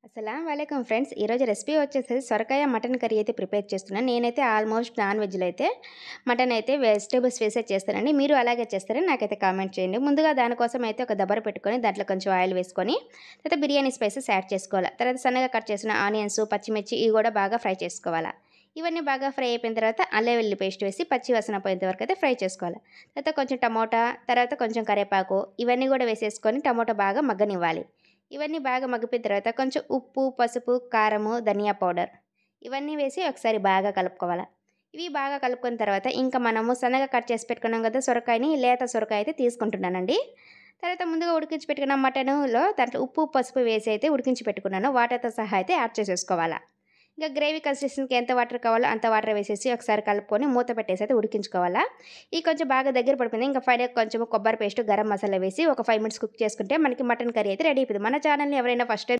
అస్సలాం వాలేకుం friends. ఈరోజు recipe వచ్చేసి సొరకాయ మటన్ కర్రీ అయితే ప్రిపేర్ చేస్తున్నాను. నేనైతే ఆల్మోస్ట్ నాన్ వెజ్‌లో అయితే మటన్ అయితే వెజిటబుల్స్ వేసే చేస్తానండి. మీరు అలాగే చేస్తారని నాకైతే కామెంట్ చేయండి. ముందుగా దానికోసం అయితే ఒక దబర పెట్టుకొని దాంట్లో కొంచెం ఆయిల్ వేసుకొని తర్వాత బిర్యానీ స్పైసెస్ యాడ్ చేసుకోవాలి. తర్వాత సన్నగా కట్ చేసిన ఆనియన్స్, పచ్చిమిర్చి ఇవి కూడా బాగా ఫ్రై చేసుకోవాలా. ఇవన్నీ బాగా ఫ్రై అయిపోయిన తర్వాత అల్లం వెల్లుల్లి పేస్ట్ వేసి పచ్చి వాసన పోయేంత వరకు అయితే ఫ్రై చేసుకోవాలి. తర్వాత కొంచెం టమోటా, తర్వాత కొంచెం కరివేపాకు ఇవన్నీ కూడా వేసేసుకొని టమోటా బాగా మగ్గనివ్వాలి. ఇవన్నీ బాగా మగ్గిపోయిన తర్వాత కొంచెం ఉప్పు, పసుపు, కారము, ధనియా పౌడర్ ఇవన్నీ వేసి ఒకసారి బాగా కలుపుకోవాలి. ఇవి బాగా కలుపుకున్న తర్వాత ఇంకా మనము సన్నగా కట్ చేసి పెట్టుకున్నాం కదా సొరకాయని, లేత సొరకాయ అయితే తీసుకుంటున్నానండి. తర్వాత ముందుగా ఉడికించి పెట్టుకున్న మటనులో దాంట్లో ఉప్పు, పసుపు వేసి అయితే ఉడికించి పెట్టుకున్నాను. వాటర్‌తో సహా అయితే యాడ్ చేసేసుకోవాలా. ఇంకా గ్రేవీ కన్సిస్టెన్సీకి ఎంత వాటర్ కావాలో అంత వాటర్ వేసేసి ఒకసారి కలుపుకొని మూత పెట్టేసి అయితే ఉడికించుకోవాలా. ఇది కొంచెం బాగా దగ్గర పడిపోయింది. ఇంకా ఫైనల్‌గా కొంచెం కొబ్బరి పేస్ట్, గరం మసాలా వేసి ఒక 5 మినిట్స్ కుక్ చేసుకుంటే మనకి మటన్ కర్రీ అయితే రెడీ అయిపోయింది. మన ఛానల్‌ని ఎవరైనా ఫస్ట్ టైమ్